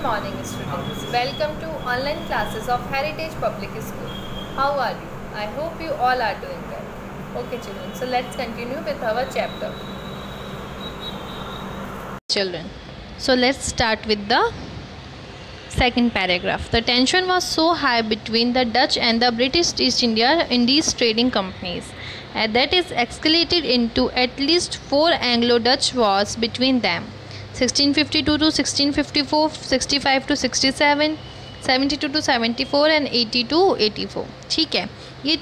Good morning, students. Welcome to online classes of Heritage Public School. How are you? I hope you all are doing well. Okay, children. So let's continue with our chapter. Children, so let's start with the second paragraph. The tension was so high between the Dutch and the British East Indies trading companies that it escalated into at least 4 Anglo-Dutch wars between them. 1652 to 1654, 65 to 67, 72 to 74 and 80 to 84. ठीक है, ये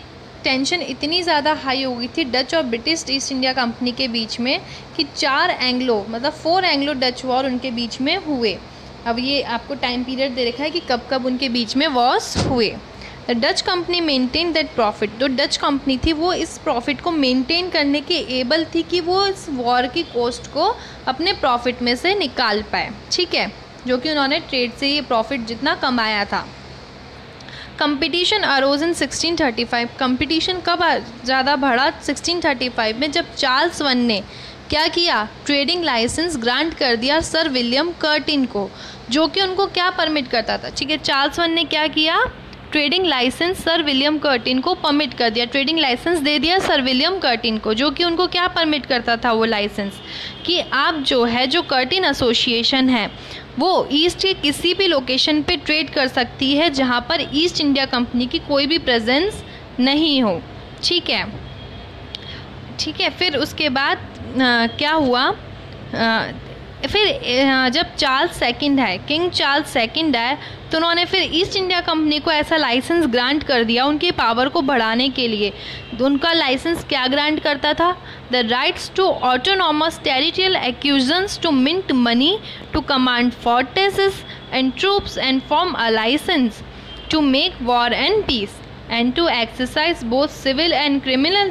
tension इतनी ज़्यादा high हो गई थी Dutch और British East India Company के बीच में कि 4 एंग्लो डच वॉर उनके बीच में हुए. अब ये आपको टाइम पीरियड दे रखा है कि कब कब उनके बीच में वॉर्स हुए. The Dutch company maintain that profit. जो डच कंपनी थी वो इस प्रॉफिट को मेंटेन करने के एबल थी कि वो इस वॉर की कॉस्ट को अपने प्रॉफिट में से निकाल पाए. ठीक है, जो कि उन्होंने ट्रेड से ये प्रॉफिट जितना कमाया था. कंपटीशन अरोज इन 1635. कंपटीशन कब ज़्यादा बढ़ा? 1635 में, जब चार्ल्स वन ने क्या किया? ट्रेडिंग लाइसेंस ग्रांट कर दिया सर विलियम कर्टिन को, जो कि उनको क्या परमिट करता था. ठीक है, चार्ल्स वन ने क्या किया? Trading licence sir William Courten को परमिट कर दिया. ट्रेडिंग लाइसेंस दे दिया सर विलियम कर्टिन को, जो कि उनको क्या परमिट करता था वो लाइसेंस, कि आप जो कर्टिन एसोसिएशन है वो ईस्ट के किसी भी लोकेशन पे ट्रेड कर सकती है जहाँ पर ईस्ट इंडिया कंपनी की कोई भी प्रेजेंस नहीं हो. ठीक है, फिर उसके बाद क्या हुआ? फिर जब चार्ल्स सेकंड है, किंग चार्ल्स सेकंड है, तो उन्होंने फिर ईस्ट इंडिया कंपनी को ऐसा लाइसेंस ग्रांट कर दिया उनकी पावर को बढ़ाने के लिए. उनका लाइसेंस क्या ग्रांट करता था? The rights to autonomous territorial acquisitions, to mint money, to command fortresses and troops and form a licence, to make war and peace, and to exercise both civil and criminal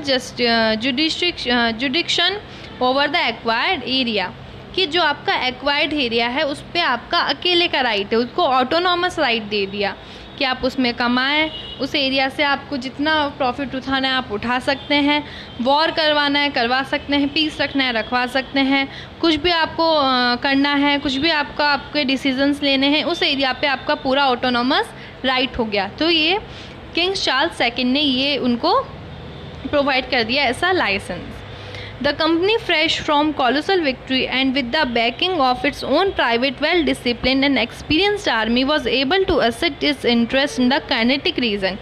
jurisdiction over the acquired area. कि जो आपका acquired area है उस पर आपका अकेले का right है, उसको ऑटोनॉमस राइट दे दिया कि आप उसमें कमाएं, उस एरिया से आपको जितना प्रॉफिट उठाना है आप उठा सकते हैं, वॉर करवाना है करवा सकते हैं, पीस रखना है रखवा सकते हैं, कुछ भी आपको करना है, कुछ भी आपके डिसीजंस लेने हैं, उस एरिया पे आपका पूरा ऑटोनॉमस राइट हो गया. तो ये किंग चार्ल्स सेकंड ने ये उनको प्रोवाइड कर दिया ऐसा licence. The company fresh from colossal victory and with the backing of its own private well disciplined and experienced army was able to assert its interest in the Carnatic region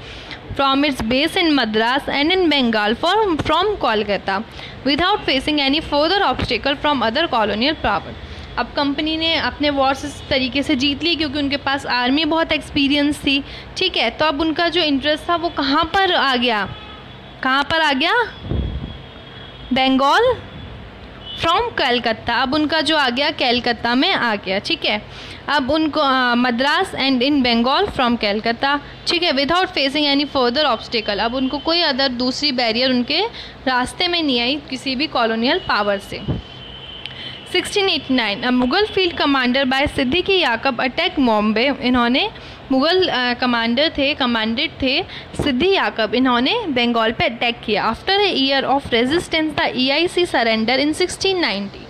from its base in Madras and in Bengal from Kolkata without facing any further obstacle from other colonial power. अब company ने अपने Wars इस तरीके से जीत ली क्योंकि उनके पास army बहुत experience थी. ठीक है, तो अब उनका जो इंटरेस्ट था वो कहाँ पर आ गया? बंगाल फ्रॉम कलकत्ता. अब उनका जो आ गया कलकत्ता में आ गया. ठीक है, अब उनको Madras and in Bengal from Calcutta. ठीक है, without facing any further obstacle. अब उनको कोई अदर दूसरी बैरियर उनके रास्ते में नहीं आई किसी भी कॉलोनियल पावर से. 1689 a Mughal field commander by Siddiqui Yakub attack Bombay. इन्होंने मुगल कमांडेड थे सिद्दी याकूब, इन्होंने बंगाल पे अटैक किया. After a year of resistance the EIC surrender इन 1690.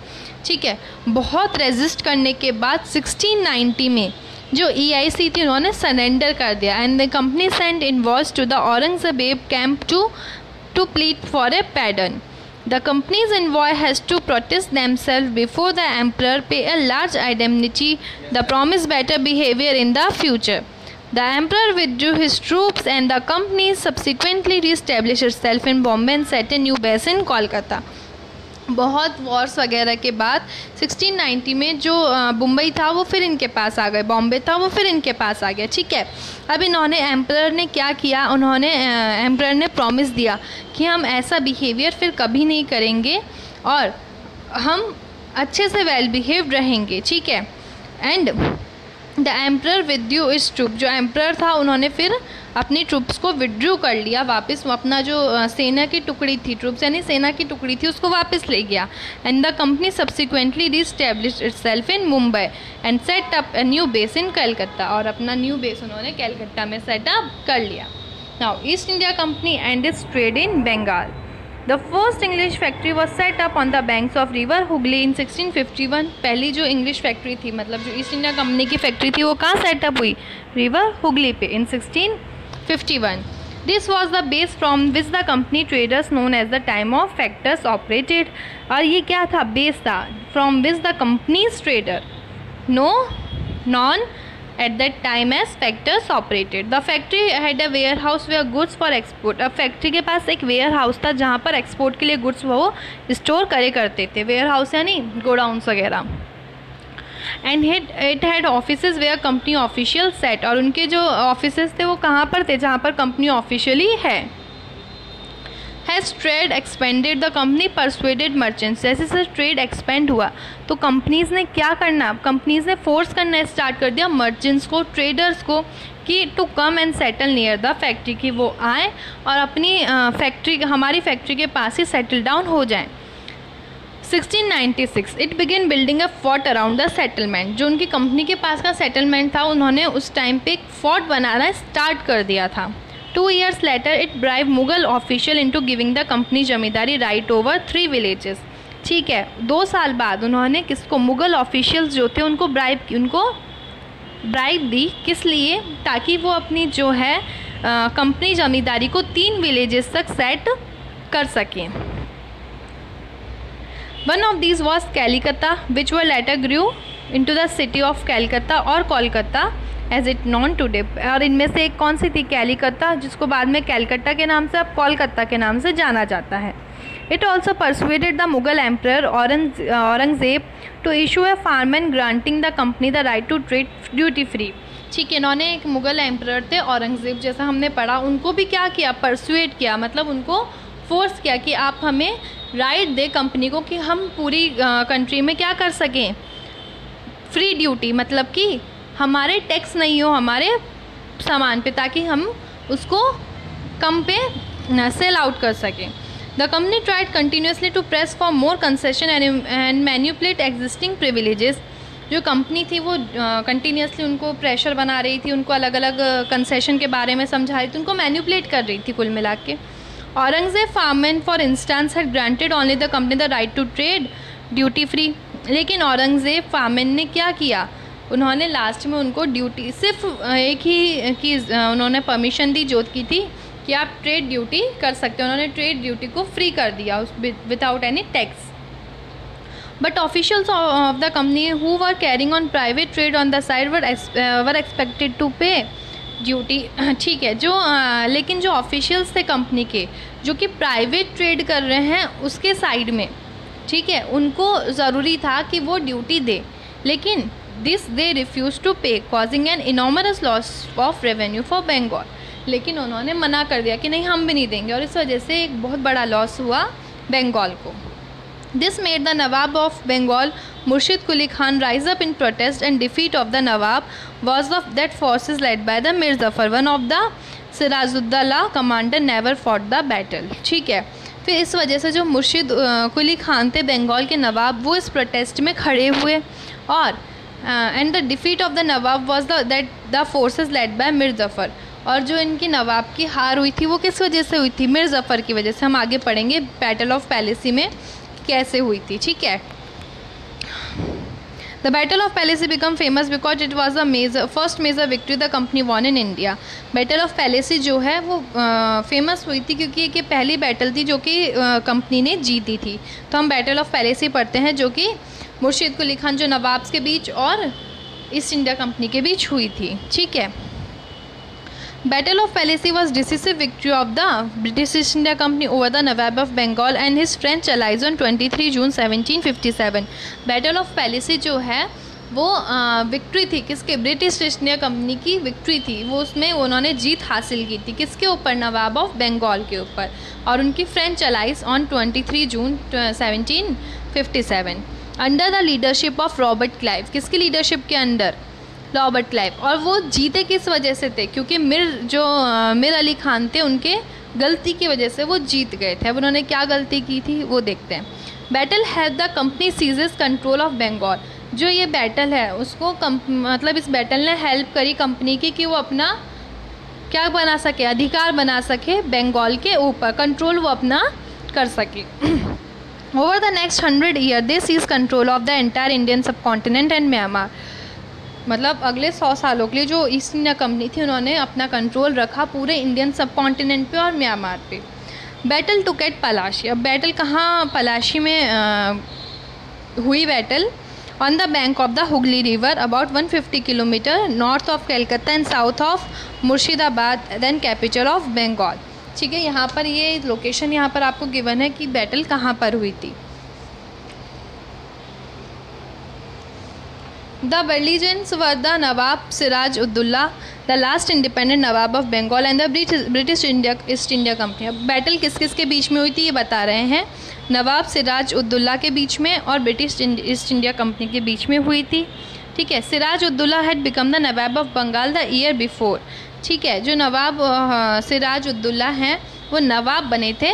ठीक है, बहुत रेजिस्ट करने के बाद 1690 में जो EIC थी उन्होंने सरेंडर कर दिया. And the company sent envoys to the Aurangzeb camp to plead for a pardon. The company's envoy has to protest themselves before the emperor, pay a large indemnity, the promise better behavior in the future. The emperor withdrew his troops and the company subsequently re-established itself in Bombay and set a new base in Kolkata. बहुत Wars वगैरह के बाद 1690 में जो मुंबई था वो फिर इनके पास आ गए, बॉम्बे था वो फिर इनके पास आ गया. ठीक है, अब इन्होंने एम्परर ने क्या किया? एम्परर ने प्रॉमिस दिया कि हम ऐसा बिहेवियर फिर कभी नहीं करेंगे और हम अच्छे से वेल बिहेव्ड रहेंगे. ठीक है, and the emperor withdrew its troop. जो एम्परर था उन्होंने फिर अपनी ट्रूप्स को विथड्रू कर लिया वापस. अपना जो सेना की टुकड़ी थी, ट्रूप्स यानी सेना की टुकड़ी थी, उसको वापस ले गया. And the company subsequently re-established itself in Mumbai and set up a new base in Calcutta. और अपना न्यू बेस उन्होंने कलकत्ता में सेटअप कर लिया. Now East India Company and its trade in Bengal. The first English factory was set up on the banks of river Hooghly in 1651। पहली जो English factory थी, मतलब जो ईस्ट इंडिया कंपनी की फैक्ट्री थी, वो कहाँ सेटअप हुई? रिवर हुगली पे in 1651। This was the base from which the company traders known as the time of factors operated. और ये क्या था? बेस था, from which the companies trader non at that time as factors operated. The factory had a warehouse where goods for export. अब factory के पास एक ware house था जहाँ पर एक्सपोर्ट के लिए गुड्स वो स्टोर करे करते थे। वेयर हाउस यानी गोडाउन्स वगैरह। And it had offices where company official set, और उनके जो ऑफिसेज थे वो कहाँ पर थे? जहाँ पर कंपनी ऑफिशियली है। Has trade expanded, the company persuaded merchants. जैसे जैसे ट्रेड एक्सपेंड हुआ तो कंपनीज़ ने क्या करना? कंपनीज़ ने फोर्स करना स्टार्ट कर दिया मर्चेंट्स को, ट्रेडर्स को, कि to come and settle near the factory, कि वो आए और अपनी फैक्ट्री, हमारी फैक्ट्री के पास ही सेटल डाउन हो जाएं। 1696 it begin building a fort around the settlement. जो उनकी कंपनी के पास का सेटलमेंट था, उन्होंने उस टाइम पे एक फोर्ट बनाना स्टार्ट कर दिया था। 2 years later it bribed Mughal official into giving the company zamindari right over 3 villages। ठीक है, 2 साल बाद उन्होंने किसको? मुगल ऑफिशियल्स जो थे उनको ब्राइब दी। किस लिए? ताकि वो अपनी जो है कंपनी जमींदारी को 3 villages तक सेट कर सकें। One of these was Calcutta, which were later grew into the city of Calcutta और Kolkata as it known today. और इनमें से एक कौन सी थी? कैलिकता, जिसको बाद में कैलकत्ता के नाम से, अब कोलकाता के नाम से जाना जाता है। It also persuaded the Mughal emperor Aurangzeb to issue a farman granting the company the right to trade duty free. ठीक है, इन्होंने एक मुगल एम्प्रर थे औरंगजेब, जैसा हमने पढ़ा, उनको भी क्या किया? परसुएड किया, मतलब उनको फोर्स किया कि आप हमें राइट दे कंपनी को कि हम पूरी कंट्री में क्या कर सकें? फ्री ड्यूटी, मतलब कि हमारे टैक्स नहीं हो हमारे सामान पे, ताकि हम उसको कम पे सेल आउट कर सकें। The company tried continuously to press for more concession and manipulate existing privileges. जो कंपनी थी वो कंटिन्यूसली उनको प्रेशर बना रही थी, उनको अलग अलग कंसेशन के बारे में समझा रही थी, उनको मैन्युपुलेट कर रही थी कुल मिला के। Aurangzeb farman for instance had granted only the company the right to trade duty free. लेकिन औरंगजेब फार्मन ने क्या किया? उन्होंने लास्ट में उनको ड्यूटी सिर्फ एक ही की उन्होंने परमिशन दी जो की थी कि आप ट्रेड ड्यूटी कर सकते हो। उन्होंने ट्रेड ड्यूटी को फ्री कर दिया without any tax. But officials of the company who were carrying on private trade on the side were expected to pay duty. ठीक है, जो लेकिन जो ऑफिशियल्स थे कंपनी के, जो कि प्राइवेट ट्रेड कर रहे हैं उसके साइड में, ठीक है, उनको ज़रूरी था कि वो ड्यूटी दे, लेकिन this they refuse to pay causing an enormous loss of revenue for Bengal. लेकिन उन्होंने मना कर दिया कि नहीं, हम भी नहीं देंगे, और इस वजह से एक बहुत बड़ा लॉस हुआ बंगाल को। This made the nawab of Bengal Murshid Quli Khan rise up in protest and defeat of the nawab was of that forces led by the Mir Jafar, one of the Sirajuddaulah commander never fought the battle. ठीक है, फिर इस वजह से जो मुर्शिद कुली खान थे बंगाल के नवाब, वो इस प्रोटेस्ट में खड़े हुए, और and the defeat of the nawab was that the forces led bye Mir Zafar. और जो इनकी नवाब की हार हुई थी वो किस वजह से हुई थी? मीर जफर की वजह से। हम आगे पढ़ेंगे बैटल ऑफ पैलेसी में कैसे हुई थी। ठीक है, the battle of Plassey became famous because it was the first major victory the company won in India. Battle of Plassey जो है वो फेमस हुई थी क्योंकि ये पहली बैटल थी जो कि कंपनी ने जीती थी। तो हम बैटल ऑफ पैलेसी पढ़ते हैं, जो कि मुर्शिद कुली खान जो नवाब्स के बीच और ईस्ट इंडिया कंपनी के बीच हुई थी। ठीक है, Battle of Plassey was decisive victory of the British East India Company over the Nawab of Bengal and his French allies on 23 June 1757। Battle of Plassey जो है वो विक्ट्री थी किसके? ब्रिटिश ईस्ट इंडिया कंपनी की victory थी। वो उसमें उन्होंने जीत हासिल की थी किसके ऊपर? नवाब ऑफ बंगाल के ऊपर और उनकी French allies on 23 June 1757 under the leadership of Robert Clive. किसकी लीडरशिप के अंडर? Robert Clive. और वो जीते किस वजह से थे? क्योंकि मीर अली खान थे, उनके गलती की वजह से वो जीत गए थे। अब उन्होंने क्या गलती की थी वो देखते हैं। Battle have the company seizes control of Bengal. जो ये बैटल है उसको मतलब इस बैटल ने हेल्प करी कंपनी की कि वो अपना क्या बना सके? अधिकार बना सके बंगाल के ऊपर, कंट्रोल वो अपना कर सके। Over the next 100 year they seize control of the entire Indian subcontinent and Myanmar. मतलब अगले 100 सालों के लिए जो ईस्ट इंडिया कंपनी थी उन्होंने अपना कंट्रोल रखा पूरे इंडियन सब कॉन्टिनेंट पे और म्यांमार पे। Battle to get Palashi. अब बैटल कहाँ, पलाशी में हुई battle on the bank of the Hooghly river about 150 kilometre north of Calcutta and south of Murshidabad then capital of Bengal. ठीक है, यहाँ पर ये लोकेशन यहाँ पर आपको गिवन है कि बैटल कहाँ पर हुई थी। The belligerents were the Nawab Siraj Uddaulah, the last independent Nawab of Bengal and the British East India Company। अब बैटल किस किस के बीच में हुई थी ये बता रहे हैं। नवाब सिराज उद्दौला के बीच में और ब्रिटिश ईस्ट इंडिया कंपनी के बीच में हुई थी। ठीक है, Siraj ud-Daulah had become the nawab of Bengal the year before. ठीक है, जो नवाब सिराज उद्दौला हैं वो नवाब बने थे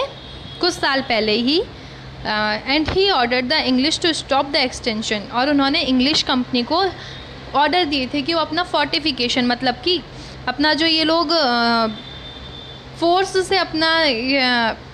कुछ साल पहले ही। And he order the English to stop the extension. और उन्होंने इंग्लिश कंपनी को ऑर्डर दिए थे कि वो अपना फोर्टिफिकेशन, मतलब कि अपना जो ये लोग फोर्स से अपना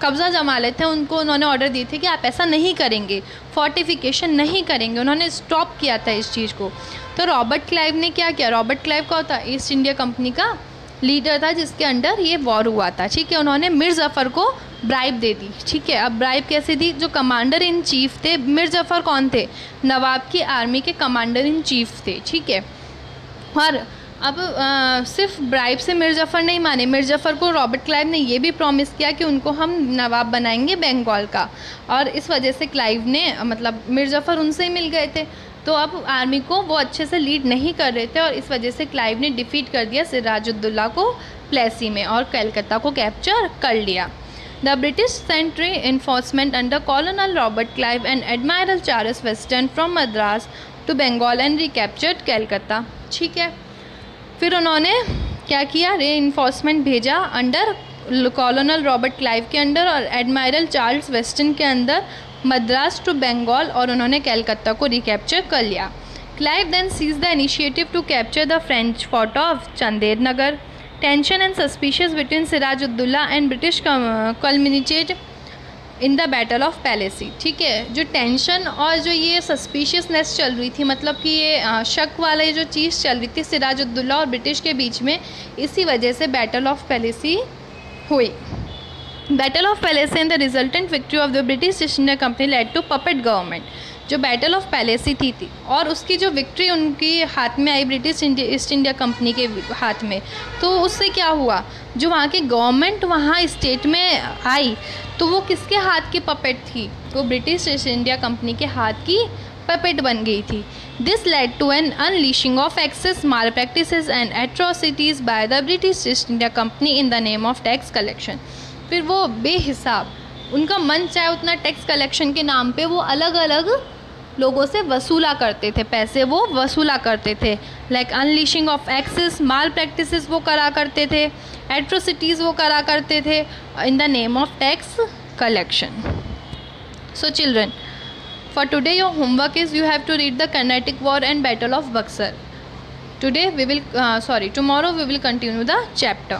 कब्ज़ा जमा लेते हैं, उनको उन्होंने ऑर्डर दिए थे कि आप ऐसा नहीं करेंगे, फोर्टिफिकेशन नहीं करेंगे। उन्होंने स्टॉप किया था इस चीज़ को। तो रॉबर्ट क्लाइव ने क्या किया, रॉबर्ट क्लाइव का होता ईस्ट इंडिया कंपनी का लीडर था जिसके अंडर ये वॉर हुआ था। ठीक है, उन्होंने मीर जफ़र को ब्राइब दे दी। ठीक है, अब ब्राइब कैसे दी, जो कमांडर इन चीफ थे, मीर जफ़र कौन थे, नवाब की आर्मी के कमांडर इन चीफ थे। ठीक है, और अब सिर्फ ब्राइब से मीर जफ़र नहीं माने, मीर जफ़र को रॉबर्ट क्लाइव ने ये भी प्रॉमिस किया कि उनको हम नवाब बनाएंगे बंगाल का। और इस वजह से क्लाइव ने, मतलब मीर जफ़र उनसे ही मिल गए थे, तो अब आर्मी को वो अच्छे से लीड नहीं कर रहे थे और इस वजह से क्लाइव ने डिफीट कर दिया सिराजुद्दौला को प्लेसी में और कलकत्ता को कैप्चर कर लिया। The British sent reinforcement under colonel Robert Clive and admiral Charles Western from Madras to Bengal and recaptured Calcutta. ठीक है, फिर उन्होंने क्या किया, reinforcement भेजा अंडर कॉलोनल रॉबर्ट क्लाइव के अंडर और एडमायरल चार्ल्स वेस्टर्न के अंदर मद्रास टू बंगाल, और उन्होंने कलकत्ता को रिकैप्चर कर लिया। Clive then seize the initiative to capture the French fort of Chander Nagar. Tension and suspicious between Sirajuddaulah and British culminated in the battle of Plassey. ठीक है, जो टेंशन और जो ये सस्पिशियसनेस चल रही थी, मतलब कि ये शक वाला जो चीज़ चल रही थी सिराजुद्दौला और ब्रिटिश के बीच में, इसी वजह से बैटल ऑफ पैलेसी हुई। Battle of Plassey and the resultant victory of the British East India Company led to puppet government. जो बैटल ऑफ पैलेसी थी और उसकी जो विक्ट्री उनकी हाथ में आई ब्रिटिश ईस्ट इंडिया कंपनी के हाथ में, तो उससे क्या हुआ, जो वहाँ की गवर्नमेंट वहाँ स्टेट में आई तो वो किसके हाथ की पपेट थी, वो ब्रिटिश ईस्ट इंडिया कंपनी के हाथ की पपेट बन गई थी। This led to an unleashing of excess malpractices and atrocities by the British East India company in the name of tax collection. फिर वो बेहिसाब, उनका मन चाहे उतना टैक्स कलेक्शन के नाम पे वो अलग अलग लोगों से वसूला करते थे, पैसे वो वसूला करते थे। Like unleashing of excess, malpractices वो करा करते थे, एट्रोसिटीज़ वो करा करते थे in the name of tax collection. So children, for today your homework is you have to read the Carnatic War and Battle of Buxar. Tomorrow we will continue the chapter.